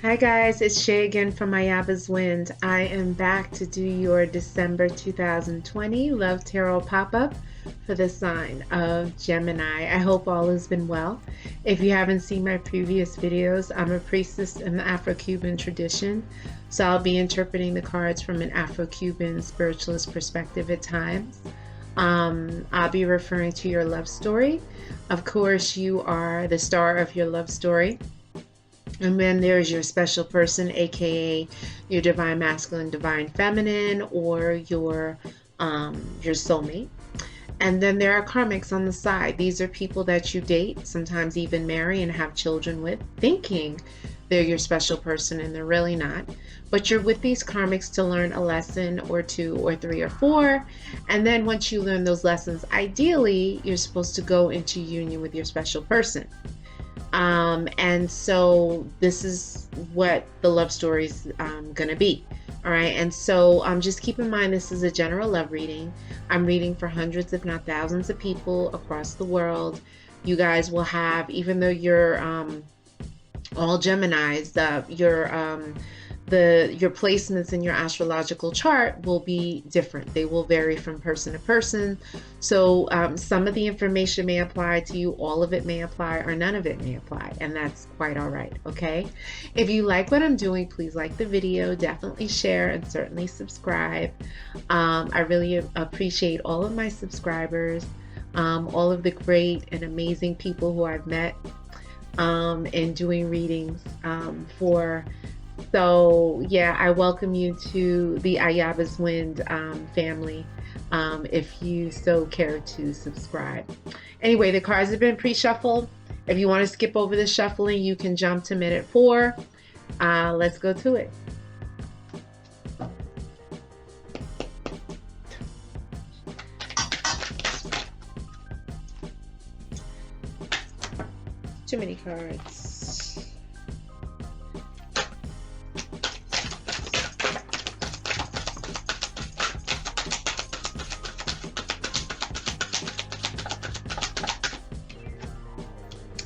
Hi guys, it's Shay again from Ayaba's Wind. I am back to do your December 2020 Love Tarot pop-up for the sign of Gemini. I hope all has been well. If you haven't seen my previous videos, I'm a priestess in the Afro-Cuban tradition, so I'll be interpreting the cards from an Afro-Cuban spiritualist perspective at times. I'll be referring to your love story. Of course, you are the star of your love story. And then there's your special person, aka your divine masculine, divine feminine, or your soulmate. And then there are karmics on the side. These are people that you date, sometimes even marry and have children with, thinking they're your special person and they're really not. But you're with these karmics to learn a lesson or two or three or four. And then once you learn those lessons, ideally, you're supposed to go into union with your special person. And so this is what the love story is gonna be. All right, and so just keep in mind this is a general love reading. I'm reading for hundreds if not thousands of people across the world. You guys will have, even though you're all Geminis, your placements in your astrological chart will be different. They will vary from person to person. So some of the information may apply to you, all of it may apply, or none of it may apply, and that's quite all right, okay? If you like what I'm doing, please like the video, definitely share, and certainly subscribe. I really appreciate all of my subscribers, all of the great and amazing people who I've met in doing readings for. So yeah, I welcome you to the Ayaba's Wind family, if you so care to subscribe. Anyway, the cards have been pre-shuffled. If you want to skip over the shuffling, you can jump to minute 4. Let's go to it. Too many cards.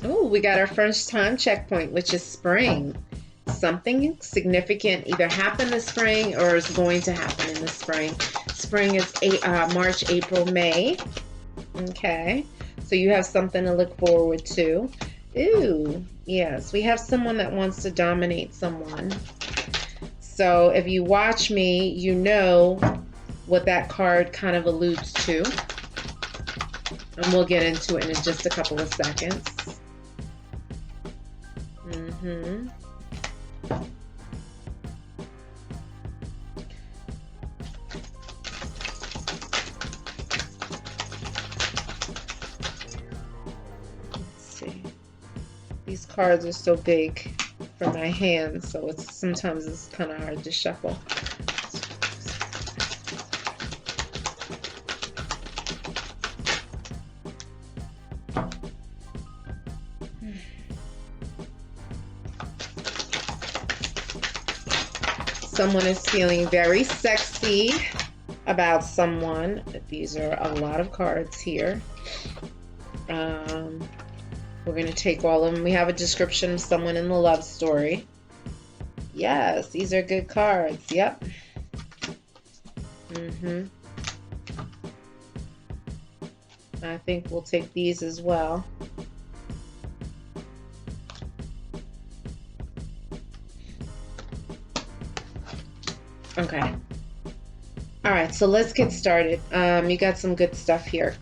Oh, we got our first time checkpoint, which is spring. Something significant either happened this spring or is going to happen in the spring. Spring is March, April, May. Okay, so you have something to look forward to. Ooh, yes, we have someone that wants to dominate someone. So if you watch me, you know what that card kind of alludes to. And we'll get into it in just a couple of seconds. Let's see. These cards are so big for my hands, so sometimes it's kind of hard to shuffle. Someone is feeling very sexy about someone. These are a lot of cards here. We're going to take all of them. We have a description of someone in the love story. Yes, these are good cards. Yep. I think we'll take these as well. Okay. All right, so let's get started. You got some good stuff here.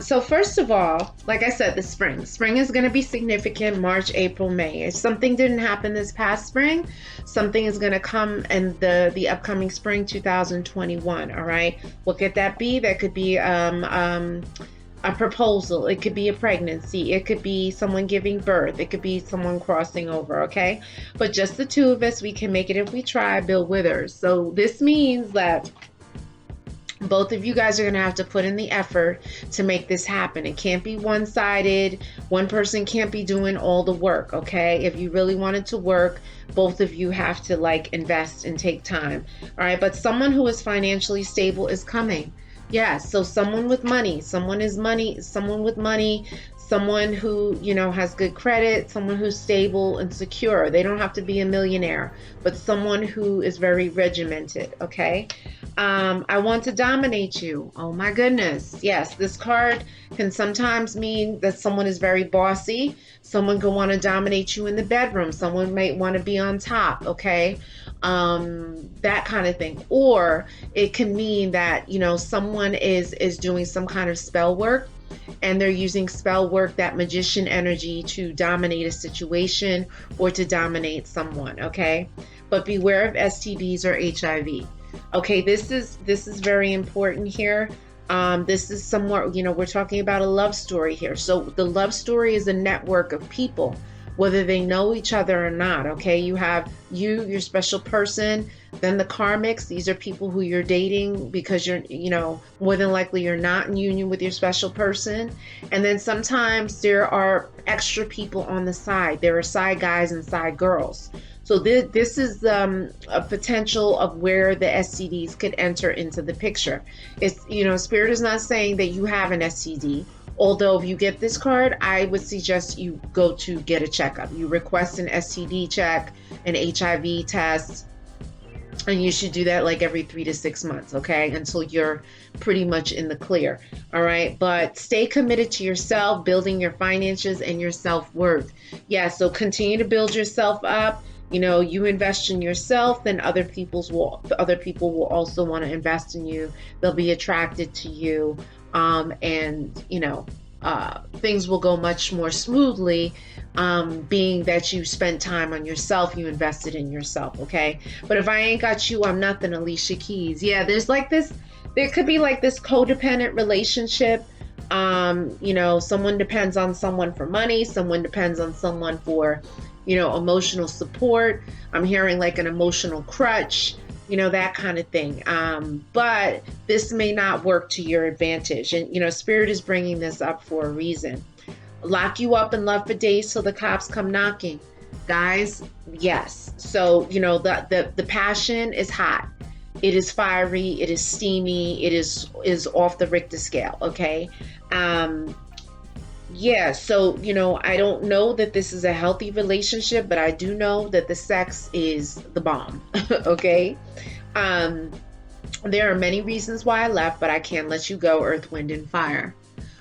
So first of all, like I said, the spring. Spring is going to be significant, March, April, May. If something didn't happen this past spring, something is going to come in the upcoming spring 2021, all right? What could that be? That could be a proposal. It could be a pregnancy. It could be someone giving birth. It could be someone crossing over, okay? But just the two of us, we can make it if we try. Bill Withers. So this means that both of you guys are going to have to put in the effort to make this happen. It can't be one-sided. One person can't be doing all the work, okay? If you really want it to work, both of you have to like invest and take time. All right, but someone who is financially stable is coming. Yeah, so someone with money, someone with money, someone who, you know, has good credit, someone who's stable and secure. They don't have to be a millionaire, but someone who is very regimented, okay? I want to dominate you. Oh my goodness. Yes, this card can sometimes mean that someone is very bossy. Someone could want to dominate you in the bedroom. Someone might want to be on top, okay? That kind of thing. Or it can mean that, you know, someone is doing some kind of spell work, and they're using spell work, that magician energy, to dominate a situation or to dominate someone, okay? But beware of STDs or HIV. Okay, this is very important here. This is somewhat, you know, we're talking about a love story here. So the love story is a network of people, whether they know each other or not, okay? You have your special person, then the karmics. These are people who you're dating because you're, you know, more than likely you're not in union with your special person. And then sometimes there are extra people on the side. There are side guys and side girls. So this is a potential of where the STDs could enter into the picture. It's, you know, Spirit is not saying that you have an STD. Although if you get this card, I would suggest you go to get a checkup. You request an STD check, an HIV test, and you should do that like every 3 to 6 months, okay? Until you're pretty much in the clear, all right? But stay committed to yourself, building your finances and your self-worth. Yeah, so continue to build yourself up. You know, you invest in yourself, then other people will also want to invest in you. They'll be attracted to you, and you know, things will go much more smoothly, being that you spent time on yourself, you invested in yourself, okay? But if I ain't got you, I'm nothing, Alicia Keys. Yeah, there's like this, there could be like this codependent relationship. You know, someone depends on someone for money, someone depends on someone for, you know, emotional support. I'm hearing like an emotional crutch, you know, that kind of thing. But this may not work to your advantage. And, you know, Spirit is bringing this up for a reason. Lock you up in love for days till the cops come knocking. Guys, yes. So, you know, the passion is hot. It is fiery. It is steamy. It is off the Richter scale, okay? Yeah, so, you know, I don't know that this is a healthy relationship, but I do know that the sex is the bomb, okay? There are many reasons why I left, but I can't let you go, Earth, Wind, and Fire.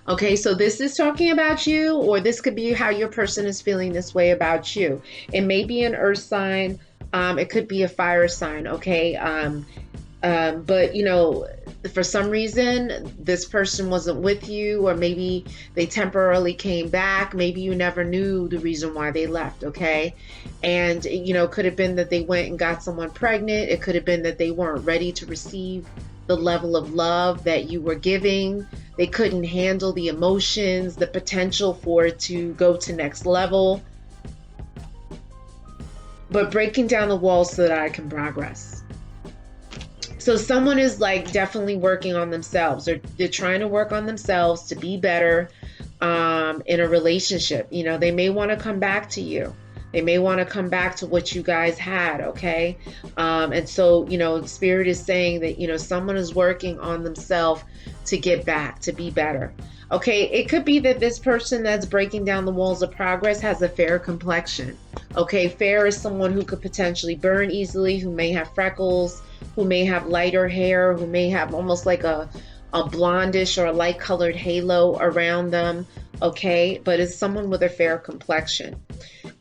Okay, so this is talking about you, or this could be how your person is feeling this way about you. It may be an earth sign. It could be a fire sign, okay? But, you know, for some reason, this person wasn't with you, or maybe they temporarily came back. Maybe you never knew the reason why they left, okay? And, you know, it could have been that they went and got someone pregnant. It could have been that they weren't ready to receive the level of love that you were giving. They couldn't handle the emotions, the potential for it to go to next level. But breaking down the walls so that I can progress. So someone is like definitely working on themselves. They're trying to work on themselves to be better in a relationship. You know, they may want to come back to you. They may want to come back to what you guys had, okay? And so, you know, Spirit is saying that, you know, someone is working on themselves to get back, to be better. Okay, it could be that this person that's breaking down the walls of progress has a fair complexion. Okay, fair is someone who could potentially burn easily, who may have freckles, who may have lighter hair, who may have almost like a blondish or a light colored halo around them. Okay, but it's someone with a fair complexion.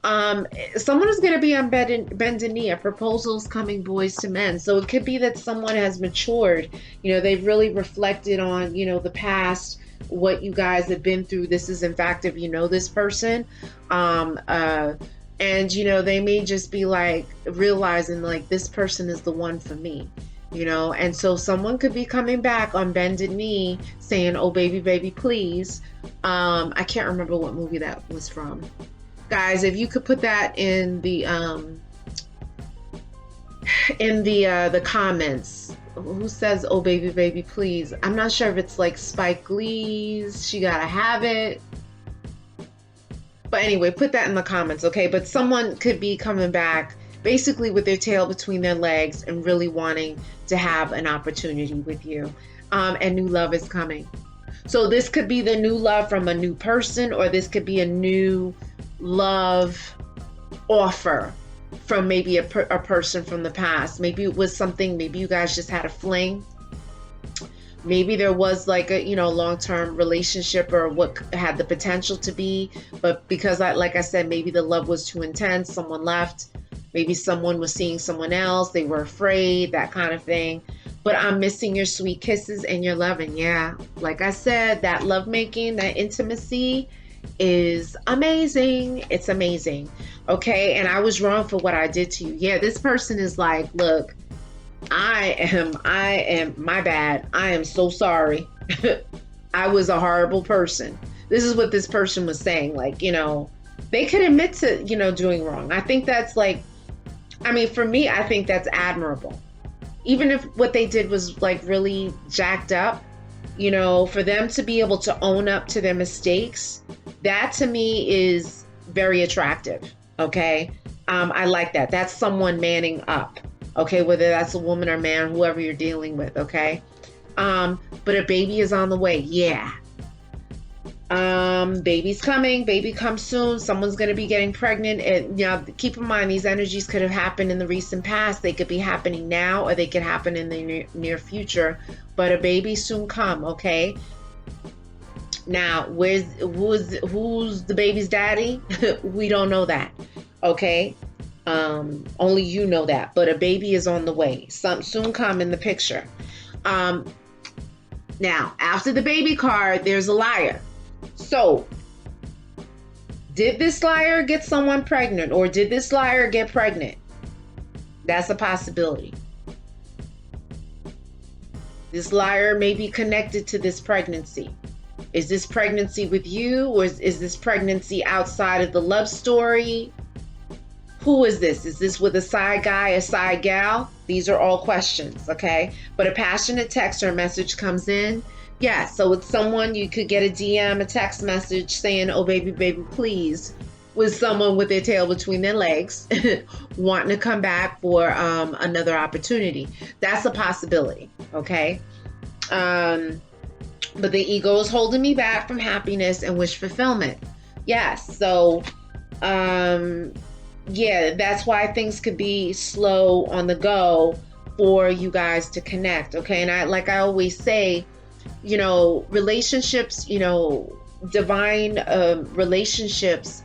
Someone is going to be on bended knee. A proposal is coming, boys to men. So it could be that someone has matured. You know, they've really reflected on, you know, the past, what you guys have been through. This is, in fact, if you know this person. And, you know, they may just be like realizing like this person is the one for me, you know. And so someone could be coming back on bended knee saying, oh, baby, baby, please. I can't remember what movie that was from. Guys, if you could put that in the comments. Who says, oh, baby, baby, please? I'm not sure if it's like Spike Lee's She Gotta Have It. But anyway, put that in the comments, okay? But someone could be coming back basically with their tail between their legs and really wanting to have an opportunity with you. And new love is coming. So this could be the new love from a new person, or this could be a new love offer from maybe a person from the past. Maybe it was something, maybe you guys just had a fling. Maybe there was like a, you know, long-term relationship, or what had the potential to be, but because like I said, maybe the love was too intense, someone left, maybe someone was seeing someone else, they were afraid, that kind of thing. But I'm missing your sweet kisses and your loving. Yeah, like I said, that lovemaking, that intimacy is amazing. It's amazing. Okay, and I was wrong for what I did to you. Yeah, this person is like, look, I am, my bad. I am so sorry. I was a horrible person. This is what this person was saying. Like, you know, they could admit to, you know, doing wrong. I think that's like, I mean, for me, I think that's admirable. Even if what they did was like really jacked up, you know, for them to be able to own up to their mistakes, that to me is very attractive. Okay. I like that. That's someone manning up. Okay, whether that's a woman or man, whoever you're dealing with, okay? But a baby is on the way, yeah. Baby's coming, baby comes soon, someone's gonna be getting pregnant, and you know, keep in mind, these energies could have happened in the recent past, they could be happening now, or they could happen in the near future, but a baby soon come, okay? Now, who's the baby's daddy? We don't know that, okay? Only you know that, but a baby is on the way. Some soon come in the picture. Now, after the baby card, there's a liar. So, did this liar get someone pregnant, or did this liar get pregnant? That's a possibility. This liar may be connected to this pregnancy. Is this pregnancy with you, or is this pregnancy outside of the love story? Who is this? Is this with a side guy, a side gal? These are all questions, okay? But a passionate text or message comes in. Yeah, so it's someone, you could get a DM, a text message saying, oh, baby, baby, please, with someone with their tail between their legs, wanting to come back for another opportunity. That's a possibility, okay? But the ego is holding me back from happiness and wish fulfillment. Yes, so, yeah, that's why things could be slow on the go for you guys to connect, okay? And I always say, you know, relationships, you know, divine relationships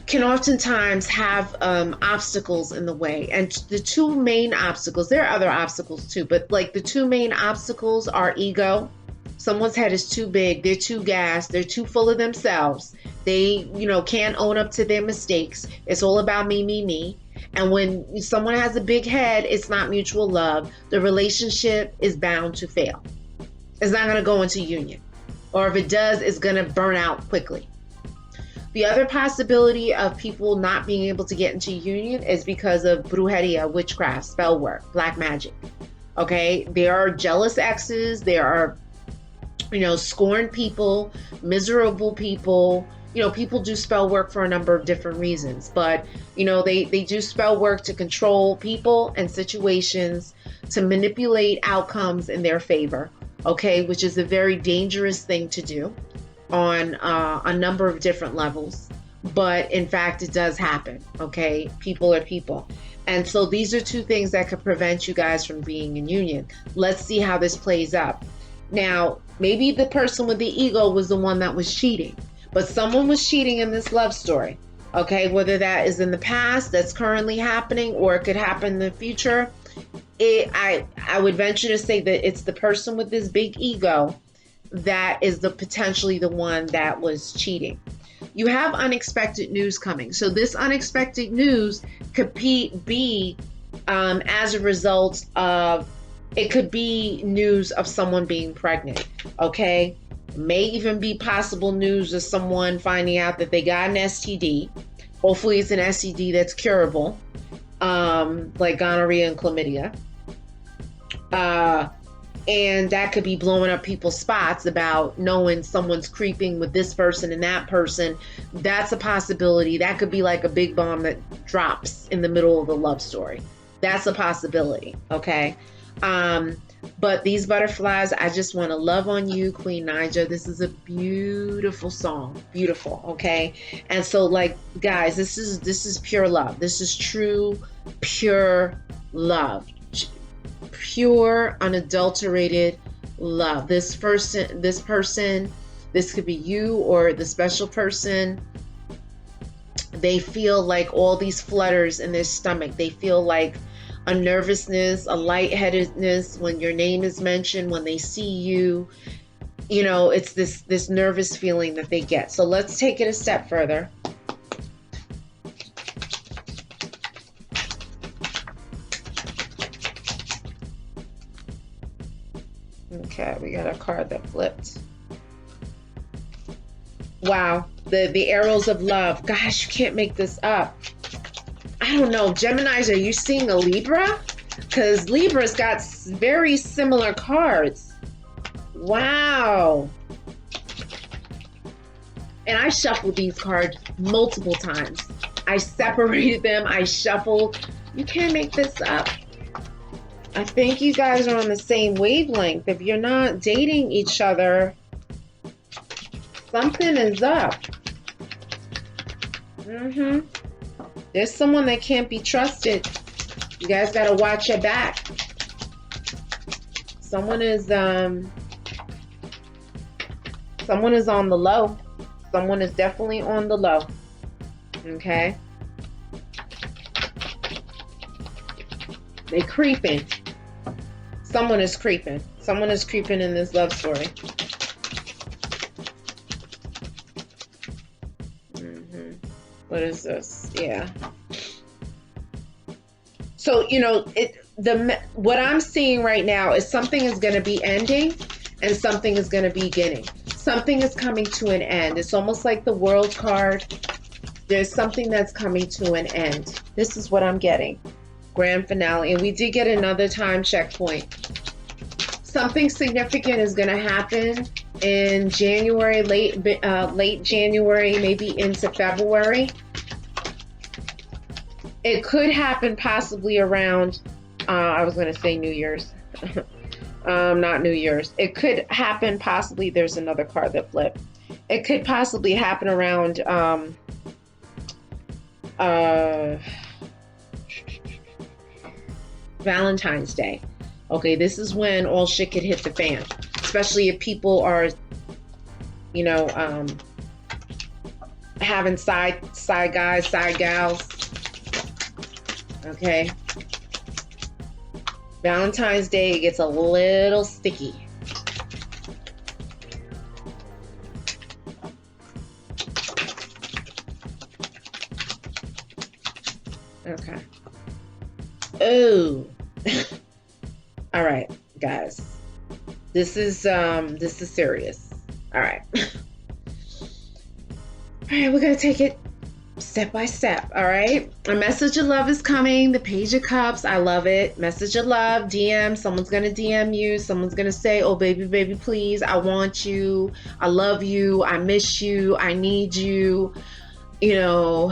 can oftentimes have obstacles in the way. And the two main obstacles, there are other obstacles too, but like the two main obstacles are ego. Someone's head is too big, they're too gassed, they're too full of themselves. They, you know, can't own up to their mistakes. It's all about me, me, me. And when someone has a big head, it's not mutual love. The relationship is bound to fail. It's not going to go into union. Or if it does, it's going to burn out quickly. The other possibility of people not being able to get into union is because of brujeria, witchcraft, spell work, black magic. Okay? There are jealous exes. There are, you know, scorned people, miserable people. You know, people do spell work for a number of different reasons, but, you know, they do spell work to control people and situations, to manipulate outcomes in their favor, okay, which is a very dangerous thing to do on a number of different levels. But in fact, it does happen, okay? People are people. And so these are two things that could prevent you guys from being in union. Let's see how this plays out. Now, maybe the person with the ego was the one that was cheating. But someone was cheating in this love story, okay? Whether that is in the past, that's currently happening, or it could happen in the future. I would venture to say that it's the person with this big ego that is potentially the one that was cheating. You have unexpected news coming. So this unexpected news could be as a result of, it could be news of someone being pregnant, okay? May even be possible news of someone finding out that they got an STD. Hopefully it's an STD that's curable, like gonorrhea and chlamydia. And that could be blowing up people's spots about knowing someone's creeping with this person and that person. That's a possibility. That could be like a big bomb that drops in the middle of the love story. That's a possibility, okay? But these butterflies, I just want to love on you, Queen Naija. This is a beautiful song. Beautiful, okay? And so, like, guys, this is pure love. This is true, pure love. Pure, unadulterated love. This person, this could be you or the special person. They feel like all these flutters in their stomach. They feel like a nervousness, a lightheadedness when your name is mentioned, when they see you. You know, it's this nervous feeling that they get. So let's take it a step further. Okay, we got a card that flipped. Wow, the arrows of love. Gosh, you can't make this up. I don't know, Geminis, are you seeing a Libra? Because Libra's got very similar cards. Wow. And I shuffled these cards multiple times. I separated them, I shuffled. You can't make this up. I think you guys are on the same wavelength. If you're not dating each other, something is up. There's someone that can't be trusted. You guys got to watch your back. Someone is on the low. Someone is definitely on the low. Okay? They creeping. Someone is creeping. Someone is creeping in this love story. What is this? Yeah. So, you know, what I'm seeing right now is something is going to be ending and something is going to be beginning. Something is coming to an end. It's almost like the World card. There's something that's coming to an end. This is what I'm getting. Grand finale. And we did get another time checkpoint. Something significant is going to happen in January, late January, maybe into February. It could happen possibly around, I was going to say New Year's. Not New Year's. It could happen possibly, there's another card that flipped. It could possibly happen around Valentine's Day. Okay, this is when all shit could hit the fan. Especially if people are, you know, having side guys, side gals. Okay. Valentine's Day gets a little sticky. Okay. Oh. All right, guys. This is serious. All right. All right, we're gonna take it step by step. All right. A message of love is coming. The Page of Cups. I love it. Message of love. DM. Someone's gonna DM you. Someone's gonna say, "Oh, baby, please. I want you. I love you. I miss you. I need you. You know,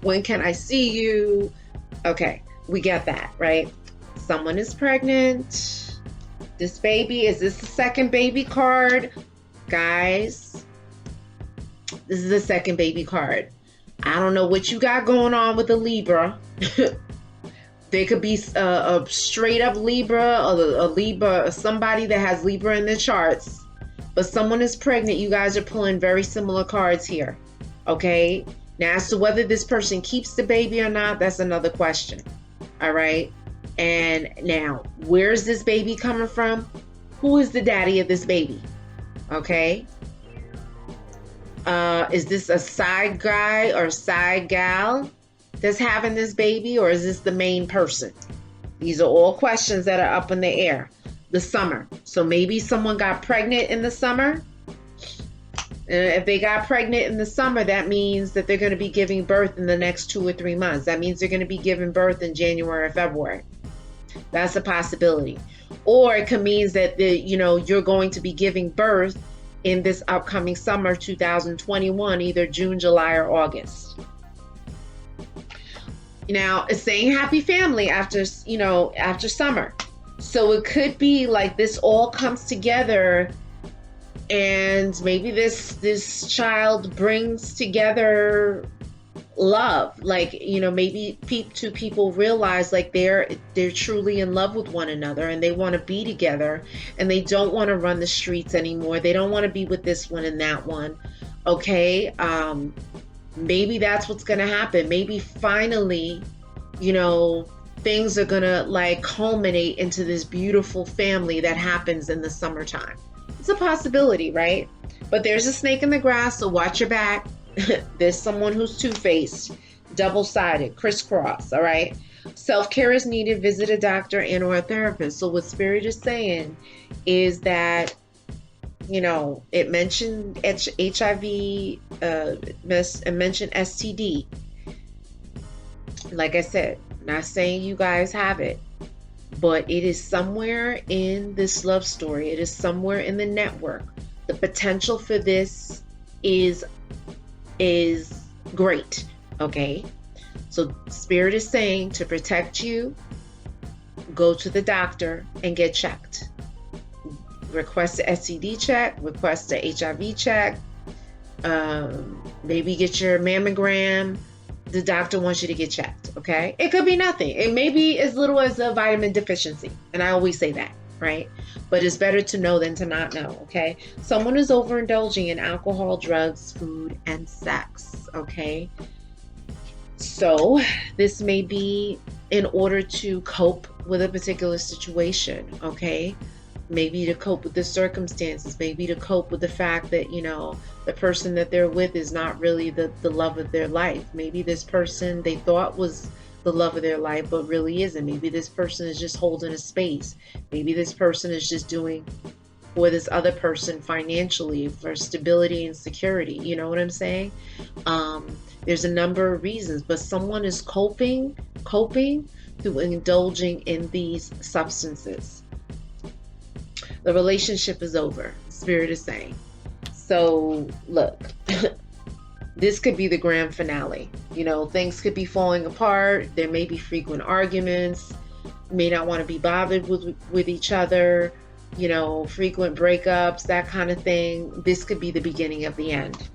when can I see you?" Okay, we get that, right? Someone is pregnant. This baby, is this the second baby card? Guys, this is the second baby card. I don't know what you got going on with a Libra. There could be a straight up Libra, a Libra, somebody that has Libra in their charts. But someone is pregnant. You guys are pulling very similar cards here. Okay? Now, as to whether this person keeps the baby or not, that's another question. All right? And now, where's this baby coming from? Who is the daddy of this baby? Okay? Is this a side guy or side gal that's having this baby, or is this the main person? These are all questions that are up in the air. The summer. So maybe someone got pregnant in the summer. If they got pregnant in the summer, that means that they're going to be giving birth in the next 2 or 3 months. That means they're going to be giving birth in January or February. That's a possibility. Or it could mean that you're going to be giving birth in this upcoming summer 2021, either June, July, or August. Now, it's saying happy family after summer. So it could be like this all comes together, and maybe this child brings together love. Like, you know, maybe two people realize like they're truly in love with one another, and they want to be together, and they don't want to run the streets anymore. They don't want to be with this one and that one. Okay. Maybe that's what's gonna happen. Maybe finally, you know, things are gonna like culminate into this beautiful family that happens in the summertime. It's a possibility, right? But there's a snake in the grass, so watch your back. There's someone who's two-faced, double-sided, crisscross, all right? Self-care is needed. Visit a doctor and or a therapist. So what Spirit is saying is that, you know, it mentioned HIV, it mentioned STD. Like I said, not saying you guys have it, but it is somewhere in this love story. It is somewhere in the network. The potential for this is great. Okay. So Spirit is saying to protect you, go to the doctor and get checked. Request a STD check, request a HIV check, maybe get your mammogram. The doctor wants you to get checked, okay? It could be nothing. It may be as little as a vitamin deficiency. And I always say that, right? But it's better to know than to not know, okay? Someone is overindulging in alcohol, drugs, food, and sex, okay? So this may be in order to cope with a particular situation, okay? Maybe to cope with the circumstances, maybe to cope with the fact that, you know, the person that they're with is not really the love of their life. Maybe this person they thought was the love of their life, but really isn't. Maybe this person is just holding a space. Maybe this person is just doing for this other person financially for stability and security. You know what I'm saying? There's a number of reasons, but someone is coping through indulging in these substances. The relationship is over, Spirit is saying. So look, this could be the grand finale. You know, things could be falling apart. There may be frequent arguments. You may not want to be bothered with each other. You know, frequent breakups, that kind of thing. This could be the beginning of the end.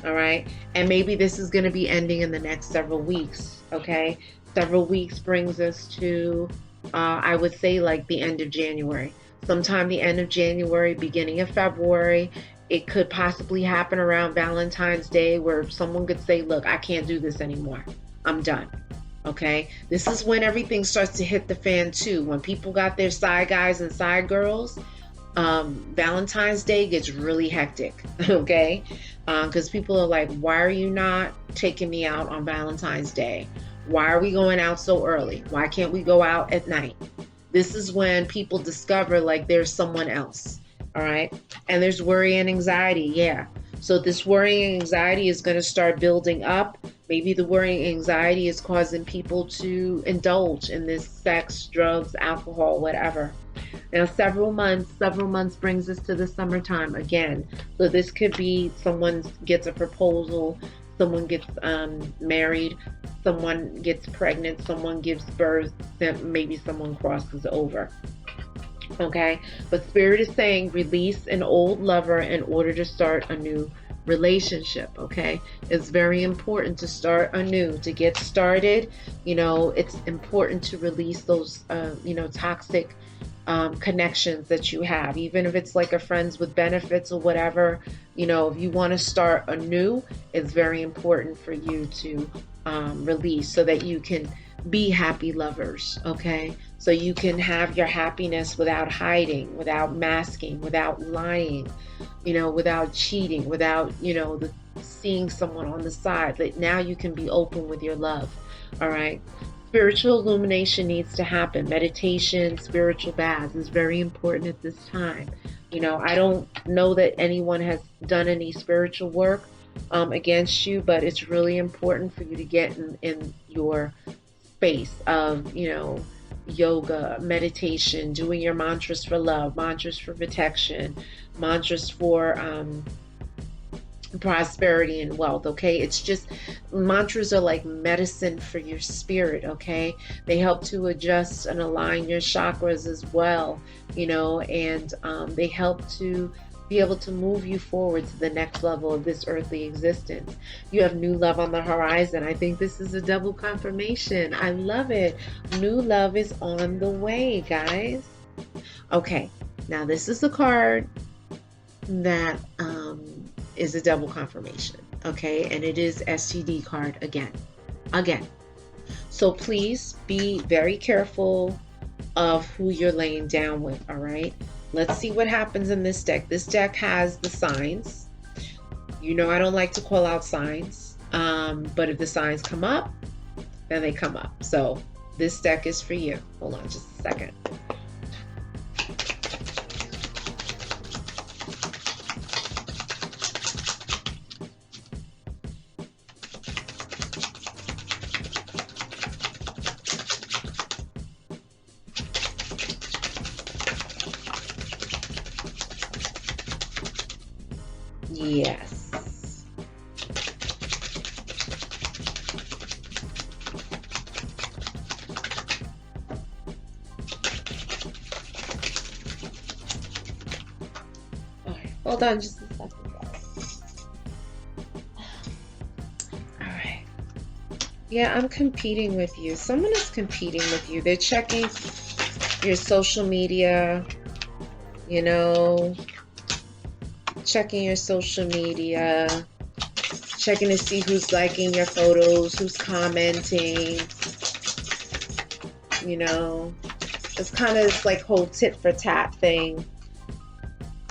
All right. And maybe this is going to be ending in the next several weeks. Okay. Several weeks brings us to, I would say, like the end of January. Sometime the end of January, beginning of February. It could possibly happen around Valentine's Day, where someone could say, look, I can't do this anymore. I'm done. Okay. This is when everything starts to hit the fan too. When people got their side guys and side girls, Valentine's Day gets really hectic. Okay. Because people are like, why are you not taking me out on Valentine's Day? Why are we going out so early? Why can't we go out at night? This is when people discover like there's someone else. All right. And there's worry and anxiety. Yeah. So this worry and anxiety is going to start building up. Maybe the worry and anxiety is causing people to indulge in this sex, drugs, alcohol, whatever. Now, several months brings us to the summertime again. So this could be someone gets a proposal, someone gets married, someone gets pregnant, someone gives birth, then maybe someone crosses over. Okay, but Spirit is saying release an old lover in order to start a new relationship. Okay, it's very important to start anew, to get started. You know, it's important to release those toxic connections that you have, even if it's like a friends with benefits or whatever. You know, if you want to start anew, it's very important for you to release so that you can be happy lovers. Okay, so you can have your happiness without hiding, without masking, without lying, you know, without cheating, without, you know, seeing someone on the side. That now you can be open with your love. All right. Spiritual illumination needs to happen. Meditation, spiritual baths is very important at this time. You know, I don't know that anyone has done any spiritual work against you, but it's really important for you to get in your space of, you know, yoga, meditation, doing your mantras for love, mantras for protection, mantras for prosperity and wealth. Okay, it's just, mantras are like medicine for your spirit. Okay, they help to adjust and align your chakras as well, you know, and they help to be able to move you forward to the next level of this earthly existence. You have new love on the horizon. I think this is a double confirmation. I love it. New love is on the way, guys. Okay, now this is the card that is a double confirmation. Okay, and it is STD card again. So please be very careful of who you're laying down with. All right, let's see what happens in this deck. This deck has the signs. You know, I don't like to call out signs, but if the signs come up, then they come up. So this deck is for you. Hold on just a second. Yes. All right, hold on just a second, guys. All right. Yeah, I'm competing with you. Someone is competing with you. They're checking your social media, you know, checking your social media, checking to see who's liking your photos, who's commenting, you know. It's kind of like whole tit for tat thing.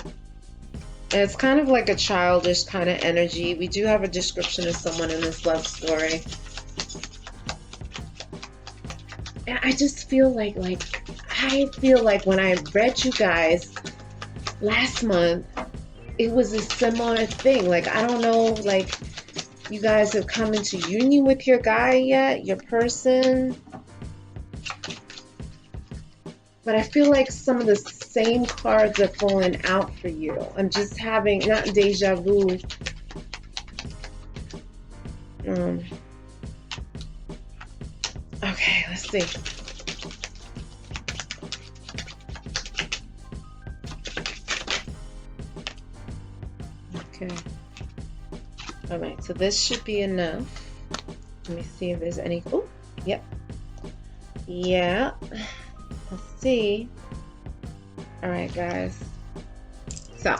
And it's kind of like a childish kind of energy. We do have a description of someone in this love story. And I just feel like I feel like when I read you guys last month, it was a similar thing. Like, I don't know, like, you guys have come into union with your guy yet, your person. But I feel like some of the same cards are falling out for you. I'm just having, not deja vu. Okay, let's see. Okay. All right, so this should be enough. Let me see if there's any. Oh, yep. Yeah. Let's see. All right, guys. So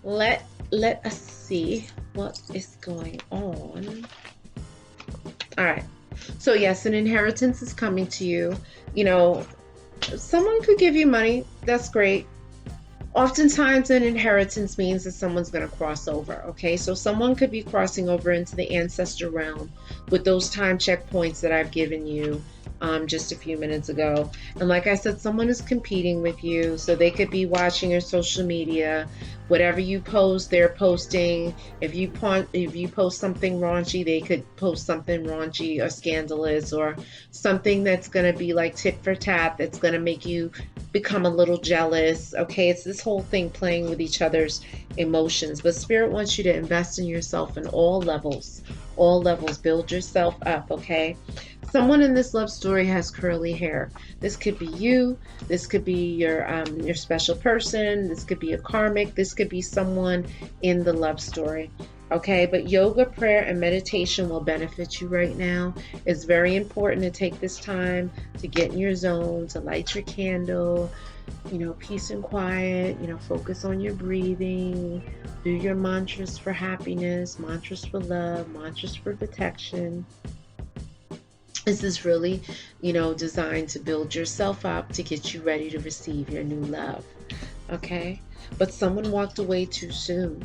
let us see what is going on. All right. So yes, an inheritance is coming to you. You know, someone could give you money. That's great. Oftentimes an inheritance means that someone's going to cross over. Okay, so someone could be crossing over into the ancestor realm with those time checkpoints that I've given you just a few minutes ago. And like I said, someone is competing with you, so they could be watching your social media. Whatever you post, they're posting. If you post something raunchy, they could post something raunchy or scandalous, or something that's going to be like tit for tat, that's going to make you become a little jealous. Okay, it's this whole thing playing with each other's emotions. But Spirit wants you to invest in yourself in all levels. All levels. Build yourself up. Okay. Someone in this love story has curly hair. This could be you. This could be your special person. This could be a karmic. This could be someone in the love story. Okay, but yoga, prayer, and meditation will benefit you right now. It's very important to take this time to get in your zone, to light your candle, you know, peace and quiet, you know, focus on your breathing, do your mantras for happiness, mantras for love, mantras for protection. This is really, you know, designed to build yourself up to get you ready to receive your new love. Okay, but someone walked away too soon.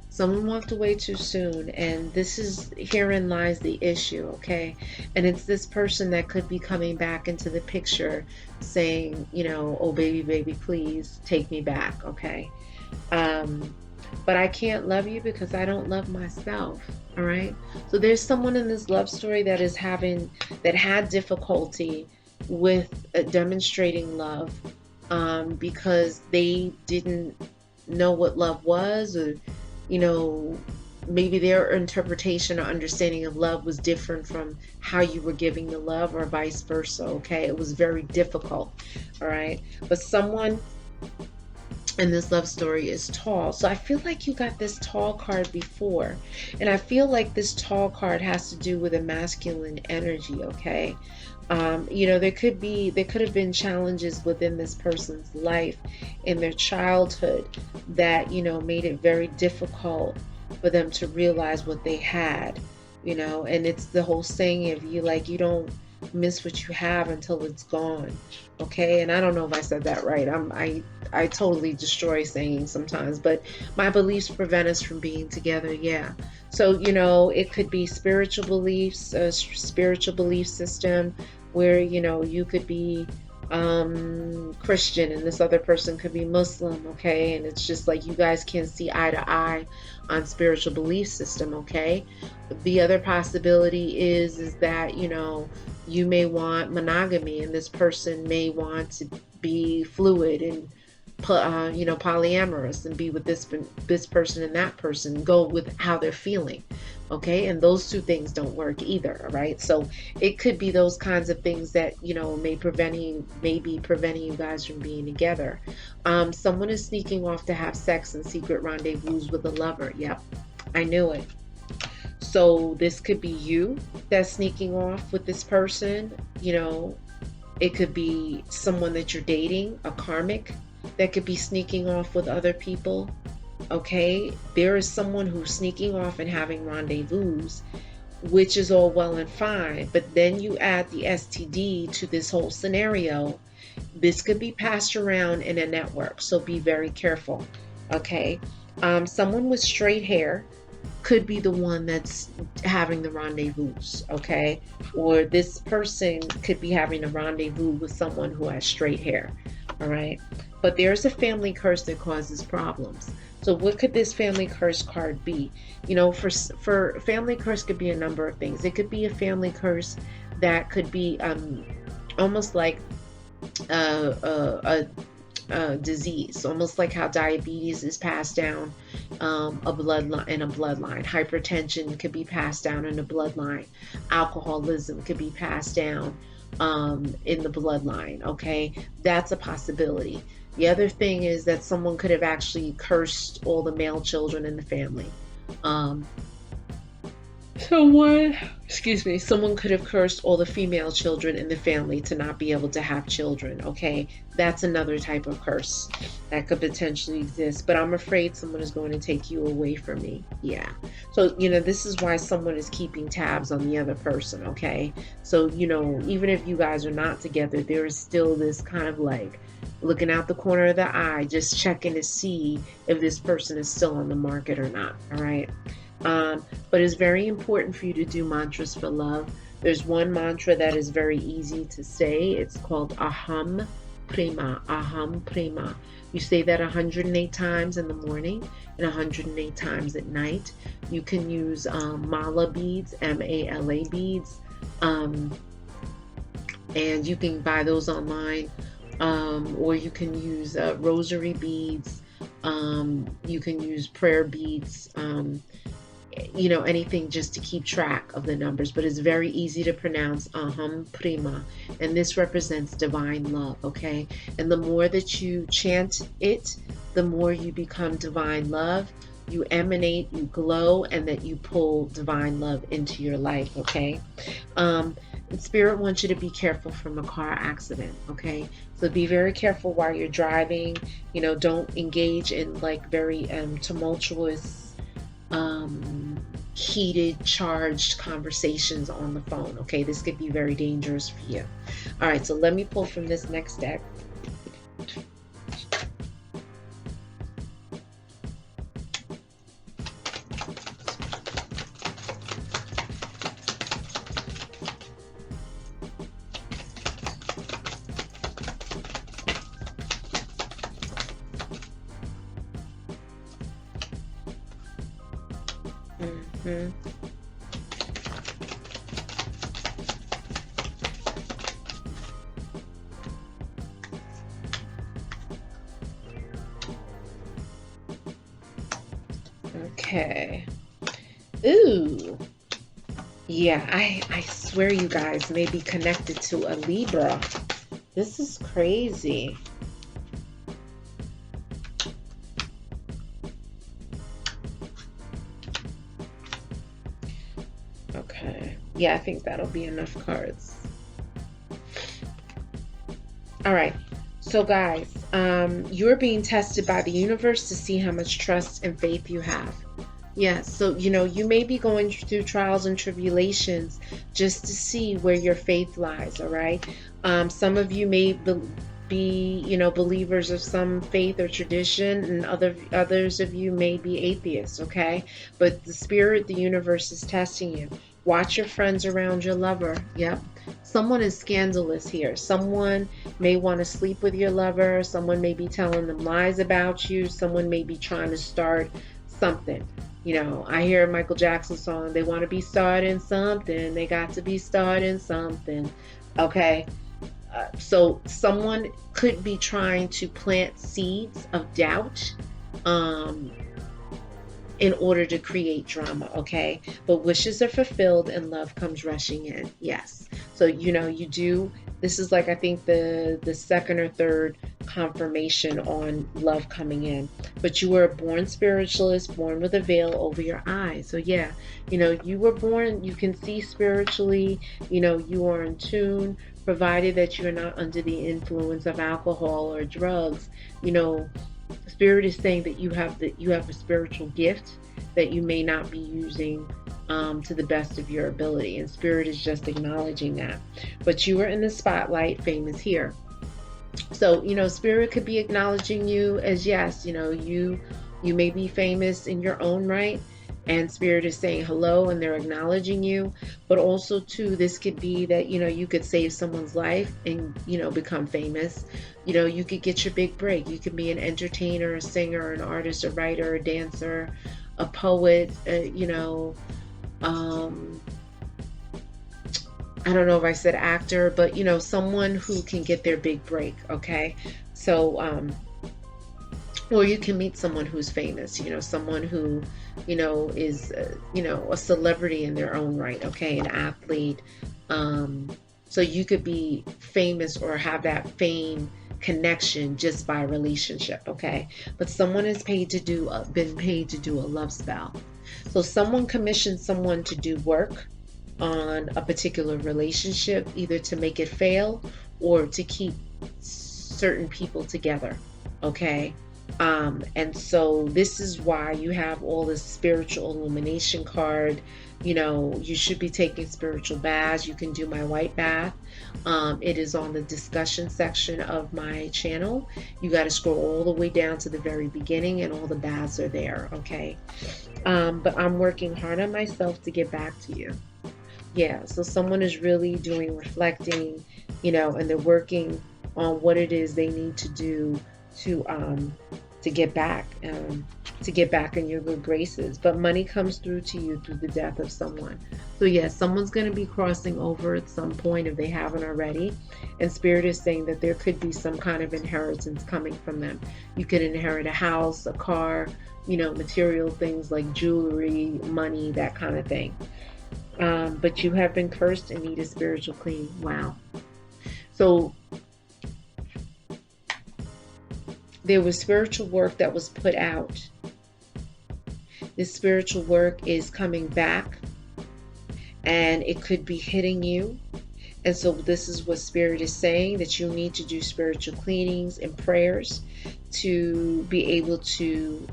Someone walked away too soon, and herein lies the issue, okay? And it's this person that could be coming back into the picture saying, you know, oh baby, baby, please take me back, okay? But I can't love you because I don't love myself, all right? So there's someone in this love story that had difficulty with demonstrating love because they didn't know what love was, or you know, maybe their interpretation or understanding of love was different from how you were giving the love, or vice versa. Okay, it was very difficult. All right, but someone in this love story is tall, so I feel like you got this tall card before, and I feel like this tall card has to do with a masculine energy. Okay, you know, there could have been challenges within this person's life in their childhood that, you know, made it very difficult for them to realize what they had, you know. And it's the whole saying of, you don't miss what you have until it's gone. Okay, and I don't know if I said that right. I totally destroy saying sometimes, but my beliefs prevent us from being together. Yeah. So, you know, it could be spiritual beliefs, a spiritual belief system where, you know, you could be Christian and this other person could be Muslim. Okay, and it's just like you guys can't see eye to eye on spiritual belief system. Okay, the other possibility is that, you know, you may want monogamy and this person may want to be fluid and you know, polyamorous and be with this person and that person, go with how they're feeling. Okay, and those two things don't work either. Right, so it could be those kinds of things that, you know, may be preventing you guys from being together. Someone is sneaking off to have sex and secret rendezvous with a lover. Yep, I knew it. So this could be you that's sneaking off with this person. You know, it could be someone that you're dating, a karmic, that could be sneaking off with other people. Okay, there is someone who's sneaking off and having rendezvous, which is all well and fine, but then you add the STD to this whole scenario. This could be passed around in a network, so be very careful. Okay, someone with straight hair could be the one that's having the rendezvous. Okay, or this person could be having a rendezvous with someone who has straight hair. All right, but there's a family curse that causes problems. So what could this family curse card be? You know, for family curse could be a number of things. It could be a family curse that could be almost like a disease, almost like how diabetes is passed down a bloodline. Hypertension could be passed down in a bloodline. Alcoholism could be passed down in the bloodline. Okay, that's a possibility. The other thing is that someone could have actually cursed all the male children in the family. Um, someone could have cursed all the female children in the family to not be able to have children. Okay, that's another type of curse that could potentially exist, but I'm afraid someone is going to take you away from me. Yeah, so, you know, this is why someone is keeping tabs on the other person. Okay, so, you know, even if you guys are not together, there is still this kind of like looking out the corner of the eye, just checking to see if this person is still on the market or not. All right. But it's very important for you to do mantras for love. There's one mantra that is very easy to say. It's called Aham Prema. Aham Prema. You say that 108 times in the morning and 108 times at night. You can use mala beads, MALA beads, and you can buy those online, or you can use rosary beads. You can use prayer beads. You know, anything just to keep track of the numbers, but it's very easy to pronounce Aham Prema, and this represents divine love. Okay, and the more that you chant it, the more you become divine love. You emanate, you glow, and that you pull divine love into your life. Okay, Spirit wants you to be careful from a car accident. Okay, so be very careful while you're driving. You know, don't engage in like very tumultuous, heated, charged conversations on the phone. Okay, this could be very dangerous for you. All right, so let me pull from this next deck. Mm-hmm. Okay. Ooh. Yeah, I swear you guys may be connected to a Libra. This is crazy. Okay. Yeah, I think that'll be enough cards. All right. So guys, you're being tested by the universe to see how much trust and faith you have. Yeah, so you may be going through trials and tribulations just to see where your faith lies, all right? Some of you may be believers of some faith or tradition, and others of you may be atheists, okay? But the spirit, the universe is testing you. Watch your friends around your lover. Yep. Someone is scandalous here. Someone may want to sleep with your lover. Someone may be telling them lies about you. Someone may be trying to start something. I hear a Michael Jackson song, they want to be starting something. They got to be starting something. Okay. So someone could be trying to plant seeds of doubt in order to create drama, okay? But wishes are fulfilled and love comes rushing in. Yes. So, you do, this is like, I think the second or third confirmation on love coming in. But you were a born spiritualist, born with a veil over your eyes. So yeah, you were born, you can see spiritually, you are in tune, provided that you're not under the influence of alcohol or drugs. Spirit is saying that you have a spiritual gift that you may not be using to the best of your ability, and Spirit is just acknowledging that. But you are in the spotlight, fame is here. So Spirit could be acknowledging you as, yes, you may be famous in your own right, and Spirit is saying hello and they're acknowledging you. But also too, this could be that you could save someone's life and become famous. You could get your big break. You could be an entertainer, a singer, an artist, a writer, a dancer, a poet, I don't know if I said actor, but someone who can get their big break. Okay. So or you can meet someone who's famous, someone who is a celebrity in their own right, okay, an athlete. So you could be famous or have that fame connection just by relationship, okay? But someone is been paid to do a love spell. So someone commissioned someone to do work on a particular relationship, either to make it fail or to keep certain people together, okay? And so this is why you have all this spiritual illumination card. You should be taking spiritual baths. You can do my white bath. It is on the discussion section of my channel. You got to scroll all the way down to the very beginning and all the baths are there, okay? But I'm working hard on myself to get back to you. Yeah, so someone is really doing reflecting, and they're working on what it is they need to do to get back in your good graces. But money comes through to you through the death of someone. So yes, someone's going to be crossing over at some point if they haven't already, and Spirit is saying that there could be some kind of inheritance coming from them. You could inherit a house, a car, material things like jewelry, money, that kind of thing. But you have been cursed and need a spiritual clean. Wow. So there was spiritual work that was put out. This spiritual work is coming back, and it could be hitting you. And so this is what Spirit is saying, that you need to do spiritual cleanings and prayers to be able to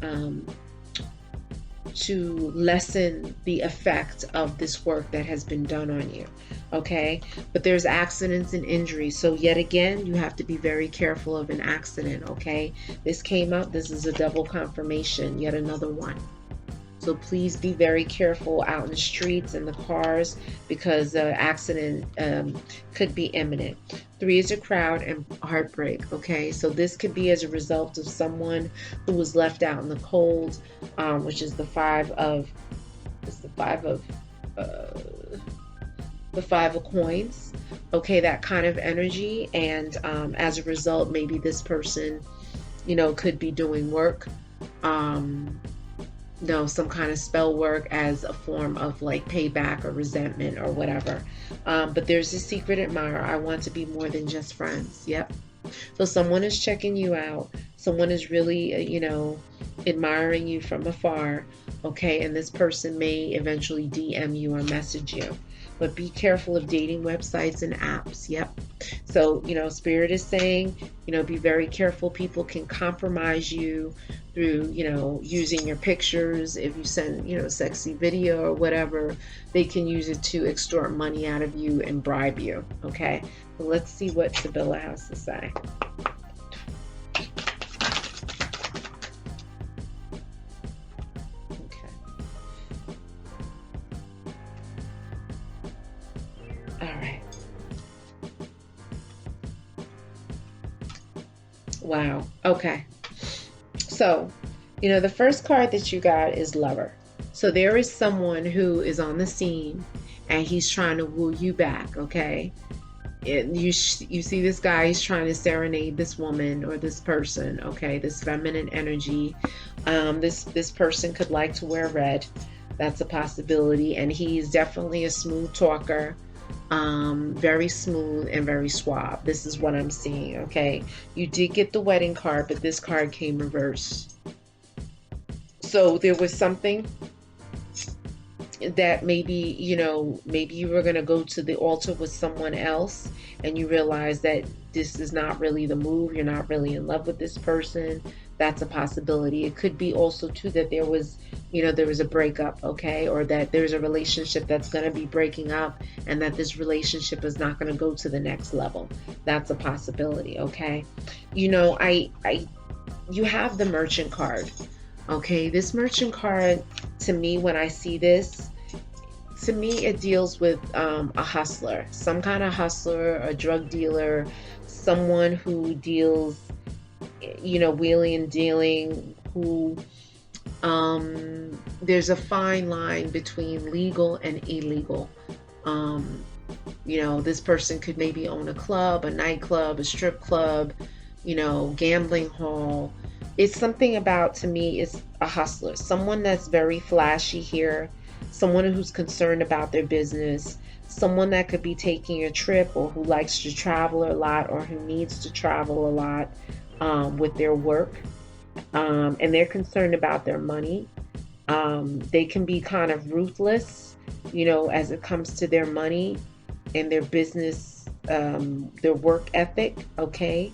lessen the effect of this work that has been done on you, okay? But there's accidents and injuries, so yet again you have to be very careful of an accident, okay? This came up, this is a double confirmation, yet another one. So please be very careful out in the streets and the cars, because the accident could be imminent. 3 is a crowd and heartbreak, okay? So this could be as a result of someone who was left out in the cold, which is the five of coins, okay? That kind of energy. And as a result, maybe this person, could be doing work no, some kind of spell work as a form of like payback or resentment or whatever. But there's a secret admirer. I want to be more than just friends. Yep. So someone is checking you out. Someone is really, admiring you from afar. Okay. And this person may eventually DM you or message you. But be careful of dating websites and apps. Yep. So, Spirit is saying, be very careful. People can compromise you through, using your pictures. If you send, a sexy video or whatever, they can use it to extort money out of you and bribe you. Okay. So let's see what Sibylla has to say. Okay. All right. Wow. Okay. So, the first card that you got is Lover. So there is someone who is on the scene and he's trying to woo you back, okay? You see this guy, he's trying to serenade this woman or this person, okay? This feminine energy. This person could like to wear red. That's a possibility. And he's definitely a smooth talker. Very smooth and very suave. This is what I'm seeing, okay? You did get the wedding card, but this card came reversed. So there was something that maybe, maybe you were going to go to the altar with someone else and you realize that this is not really the move. You're not really in love with this person. That's a possibility. It could be also too that there was a breakup, okay? Or that there's a relationship that's going to be breaking up and that this relationship is not going to go to the next level. That's a possibility, okay? You have the Merchant card, okay? This Merchant card, to me, when I see this, to me, it deals with a hustler, some kind of hustler, a drug dealer, someone who deals, wheeling and dealing, who there's a fine line between legal and illegal. This person could maybe own a club, a nightclub, a strip club, gambling hall. It's something about, to me, it's a hustler, someone that's very flashy here, someone who's concerned about their business, someone that could be taking a trip or who likes to travel a lot or who needs to travel a lot with their work. And they're concerned about their money. They can be kind of ruthless, as it comes to their money and their business, their work ethic. Okay.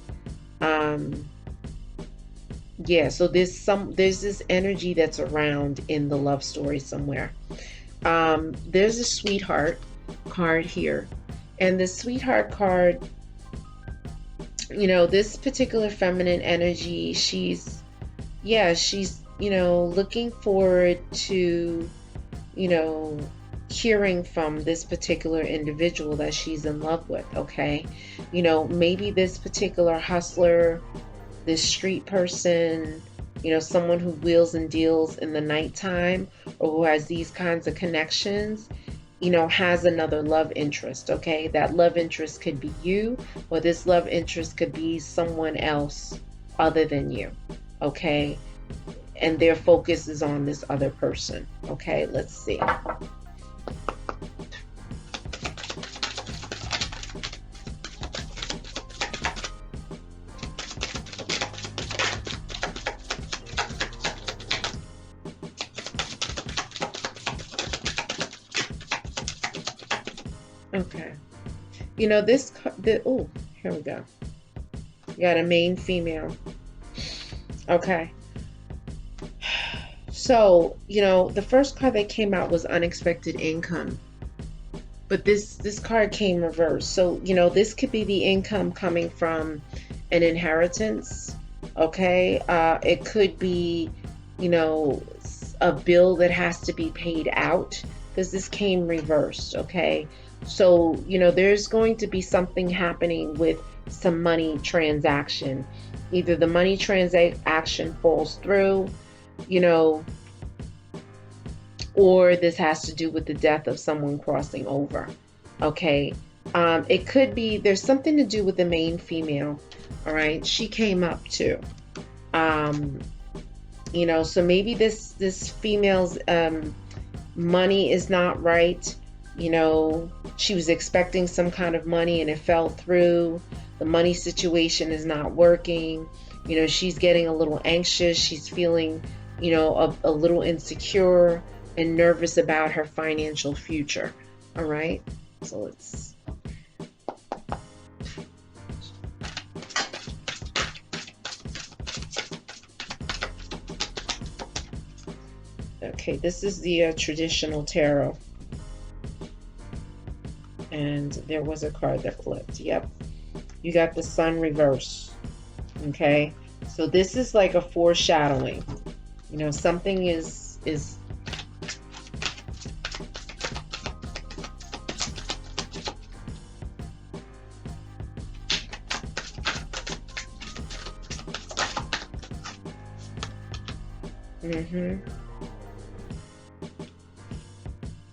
Yeah. So there's this energy that's around in the love story somewhere. There's a Sweetheart card here, and the Sweetheart card, this particular feminine energy, she's looking forward to, hearing from this particular individual that she's in love with, okay? Maybe this particular hustler, this street person, someone who wheels and deals in the nighttime or who has these kinds of connections, has another love interest, okay? That love interest could be you, or this love interest could be someone else other than you, okay? And their focus is on this other person, okay? Let's see. Okay. Oh, here we go. You got a main female. Okay. So, the first card that came out was unexpected income. But this card came reversed. So, this could be the income coming from an inheritance. Okay. It could be, a bill that has to be paid out, because this came reversed. Okay. So, there's going to be something happening with some money transaction. Either the money transaction falls through, or this has to do with the death of someone crossing over. Okay. It could be, there's something to do with the main female. All right. She came up too. You know, so maybe this female's money is not right. You know, she was expecting some kind of money and it fell through. The money situation is not working. You know, she's getting a little anxious. She's feeling, you know, a little insecure and nervous about her financial future. All right. So let's... Okay, this is the traditional tarot. And there was a card that flipped. Yep. You got the sun reverse. Okay. So this is like a foreshadowing. You know, something is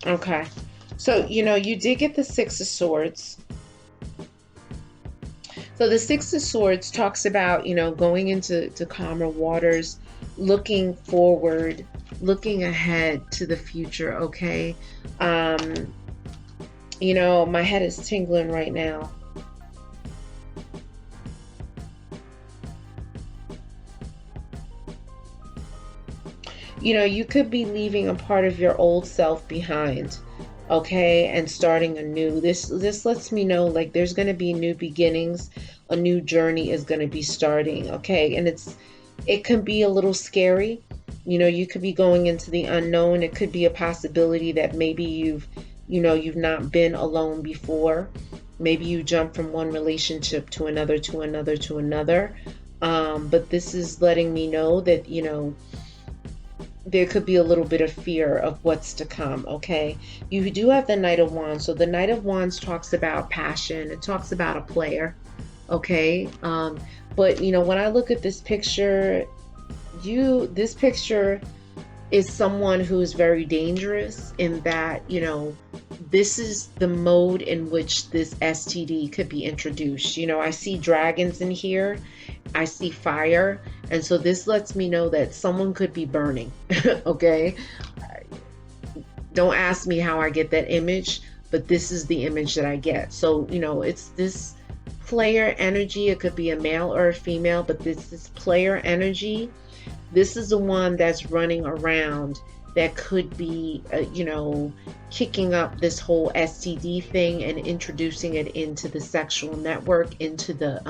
Okay. So, you know, you did get the Six of Swords. So the Six of Swords talks about, you know, going into calmer waters, looking forward, looking ahead to the future, okay? You know, my head is tingling right now. You know, you could be leaving a part of your old self behind, okay, and starting anew. This lets me know, like, there's going to be new beginnings. A new journey is going to be starting, okay? And it can be a little scary. You know, you could be going into the unknown. It could be a possibility that maybe you've not been alone before. Maybe you jump from one relationship to another, to another, to another. But this is letting me know that, you know, there could be a little bit of fear of what's to come, okay? You do have the Knight of Wands. So the Knight of Wands talks about passion. It talks about a player, okay? But, you know, when I look at this picture, this picture is someone who is very dangerous in that, you know, this is the mode in which this STD could be introduced. You know, I see dragons in here. I see fire. And so this lets me know that someone could be burning. Okay. Don't ask me how I get that image, but this is the image that I get. So, you know, it's this player energy. It could be a male or a female, but this is player energy. This is the one that's running around that could be, you know, kicking up this whole STD thing and introducing it into the sexual network, into the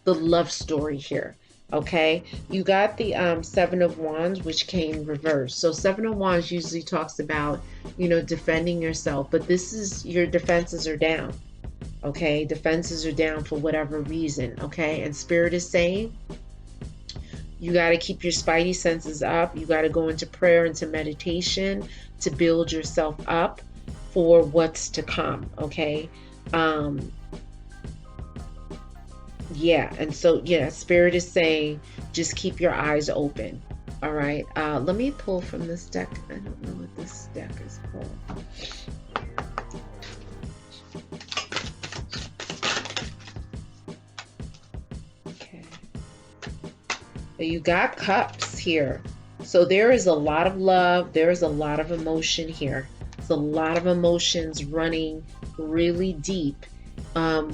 love story here. Okay, you got the Seven of Wands, which came reversed. So Seven of Wands usually talks about, you know, defending yourself, but this is your defenses are down. Okay, defenses are down for whatever reason. Okay, and Spirit is saying you got to keep your spidey senses up. You got to go into prayer, into meditation to build yourself up for what's to come. Okay. Yeah. And so, yeah, Spirit is saying just keep your eyes open. All right. Let me pull from this deck. I don't know what this deck is called. You got Cups here. So there is a lot of love. There is a lot of emotion here. It's a lot of emotions running really deep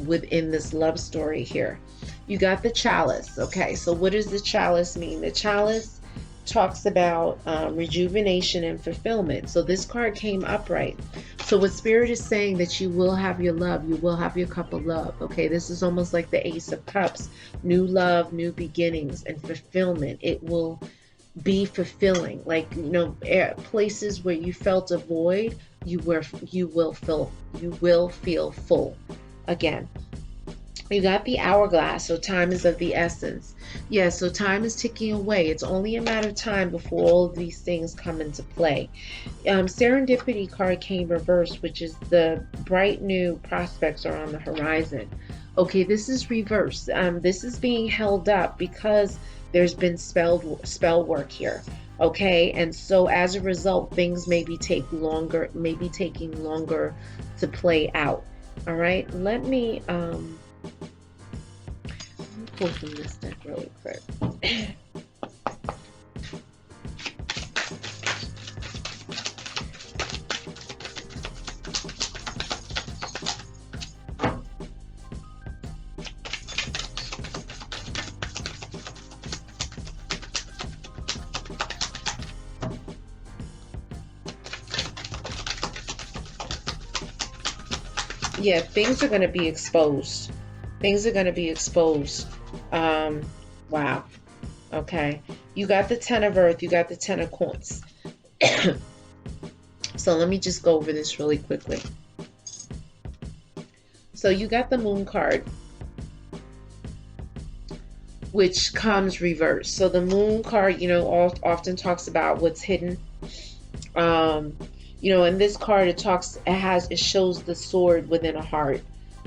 within this love story here. You got the Chalice. Okay, so what does the Chalice mean? The Chalice talks about rejuvenation and fulfillment. So this card came upright. So what Spirit is saying, that you will have your love, you will have your cup of love. Okay, this is almost like the Ace of Cups. New love, new beginnings, and fulfillment. It will be fulfilling. Like, you know, places where you felt a void, you will feel full again. You got the Hourglass, so time is of the essence. Yeah, so time is ticking away. It's only a matter of time before all of these things come into play. Serendipity card came reversed, which is the bright new prospects are on the horizon. Okay, this is reversed. This is being held up because there's been spell work here. Okay, and so as a result, things maybe taking longer to play out. All right, let me pull from this deck really quick. Yeah, things are going to be exposed. Things are going to be exposed. Wow. Okay. You got the 10 of Earth. You got the 10 of Coins. So let me just go over this really quickly. So you got the Moon card, which comes reversed. So the Moon card, often talks about what's hidden. In this card, it shows the sword within a heart.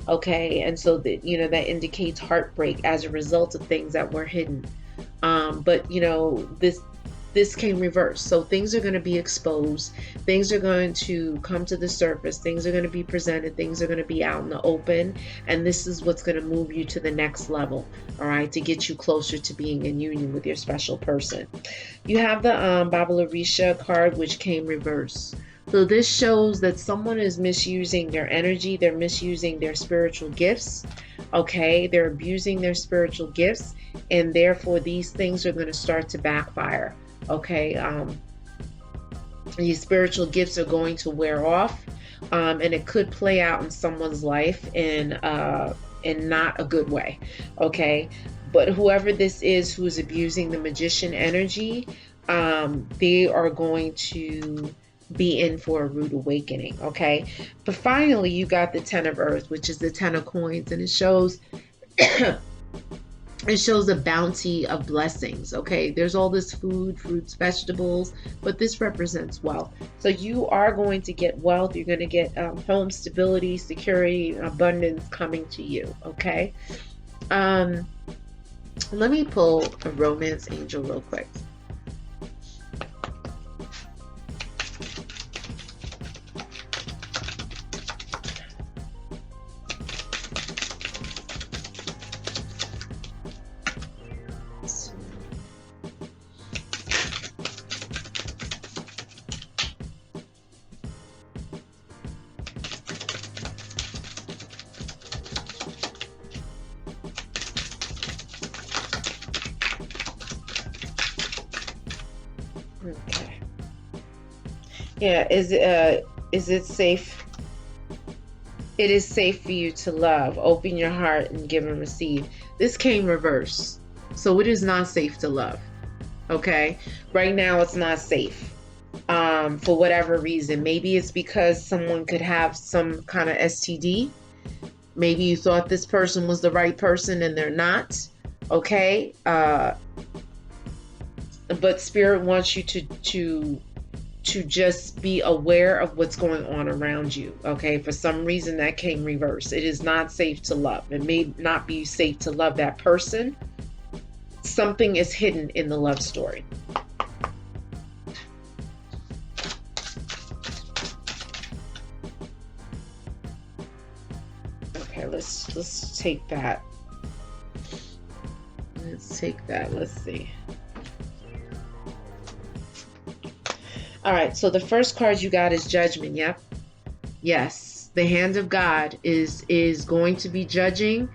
Okay, and so that that indicates heartbreak as a result of things that were hidden. But this came reversed. So things are going to be exposed. Things are going to come to the surface. Things are going to be presented. Things are going to be out in the open. And this is what's going to move you to the next level, all right, to get you closer to being in union with your special person. You have the Babalarisha card, which came reversed. So this shows that someone is misusing their energy. They're misusing their spiritual gifts. Okay, they're abusing their spiritual gifts. And therefore, these things are going to start to backfire. Okay, these spiritual gifts are going to wear off, and it could play out in someone's life in not a good way. Okay, but whoever this is who's abusing the magician energy, they are going to be in for a rude awakening. Okay, but finally, you got the 10 of Earth, which is the 10 of Coins, and it shows. It shows a bounty of blessings. Okay, there's all this food, fruits, vegetables, but this represents wealth. So you are going to get wealth. You're going to get home stability, security, abundance coming to you. Okay, let me pull a romance angel real quick. Okay. Yeah, is it safe? It is safe for you to love. Open your heart and give and receive. This came reverse. So it is not safe to love. Okay? Right now it's not safe. For whatever reason. Maybe it's because someone could have some kind of STD. Maybe you thought this person was the right person and they're not. Okay? But Spirit wants you to just be aware of what's going on around you. Okay, for some reason that came reverse. It is not safe to love. It may not be safe to love that person. Something is hidden in the love story. Okay, let's take that. Let's take that. Let's see. All right, so the first card you got is Judgment. Yep. Yes, the hand of God is going to be judging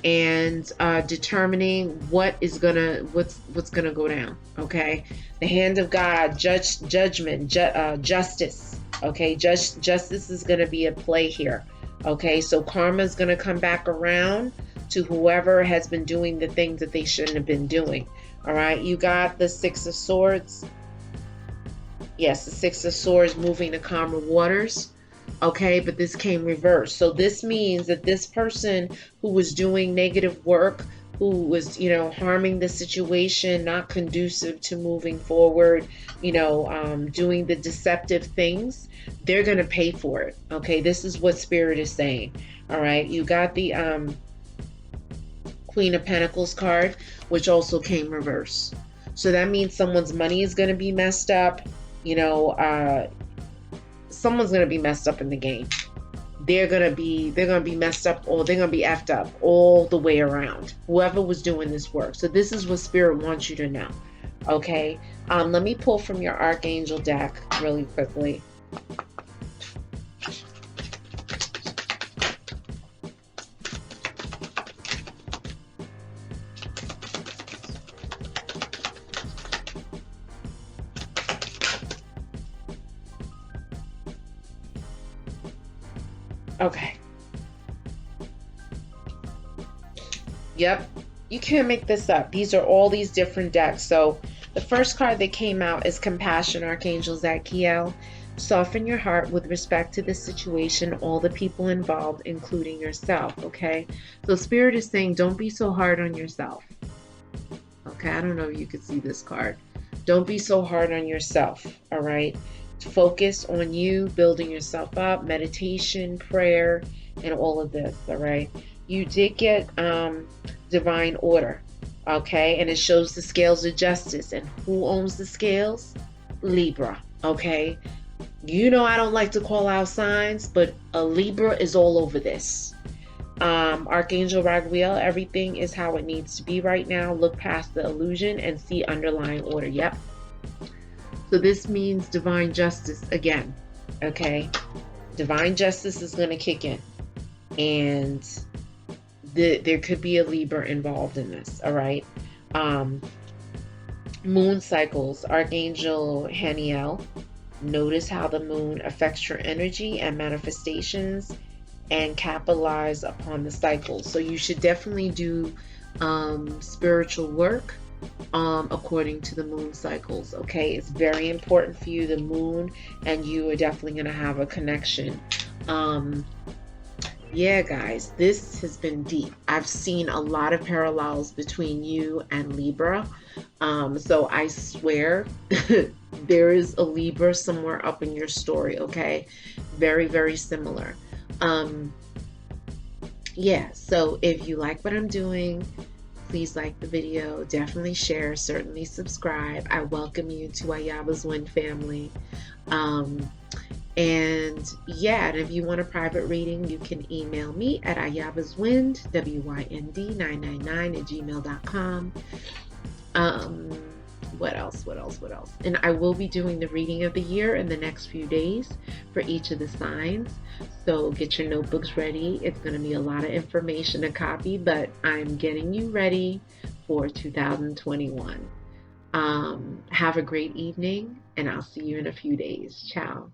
and determining what's gonna go down. Okay, the hand of God, judgment, justice. Okay, justice is gonna be at play here. Okay, so karma is gonna come back around to whoever has been doing the things that they shouldn't have been doing. All right, you got the Six of Swords. Yes, the Six of Swords moving to calmer waters. Okay, but this came reversed. So this means that this person who was doing negative work, who was, harming the situation, not conducive to moving forward, doing the deceptive things, they're going to pay for it. Okay, this is what Spirit is saying. All right, you got the Queen of Pentacles card, which also came reversed. So that means someone's money is going to be messed up. Someone's going to be messed up in the game. They're going to be messed up, or they're going to be effed up all the way around, whoever was doing this work. So this is what Spirit wants you to know. Okay. Let me pull from your Archangel deck really quickly. Okay. Yep. You can't make this up. These are all these different decks. So the first card that came out is Compassion, Archangel Zadkiel. Soften your heart with respect to the situation, all the people involved, including yourself, okay? So Spirit is saying, don't be so hard on yourself. Okay, I don't know if you can see this card. Don't be so hard on yourself, all right? Focus on you, building yourself up, meditation, prayer, and all of this, all right? You did get divine order, okay? And it shows the scales of justice. And who owns the scales? Libra, okay? You know I don't like to call out signs, but a Libra is all over this. Archangel Raguel, everything is how it needs to be right now. Look past the illusion and see underlying order. Yep. So this means divine justice again. Okay. Divine justice is going to kick in. And there could be a Libra involved in this. All right. Moon cycles, Archangel Haniel. Notice how the moon affects your energy and manifestations, and capitalize upon the cycles. So you should definitely do spiritual work according to the moon cycles. Okay, it's very important for you. The moon and you are definitely going to have a connection. Yeah, guys, this has been deep. I've seen a lot of parallels between you and Libra. So I swear there is a Libra somewhere up in your story, okay? Very, very similar. Yeah, so if you like what I'm doing, please like the video, definitely share, certainly subscribe. I welcome you to Ayaba's Wind family. And yeah, and if you want a private reading, you can email me at ayabaswind, WYND999 @gmail.com. What else? And I will be doing the reading of the year in the next few days for each of the signs. So get your notebooks ready. It's going to be a lot of information to copy, but I'm getting you ready for 2021. Have a great evening, and I'll see you in a few days. Ciao.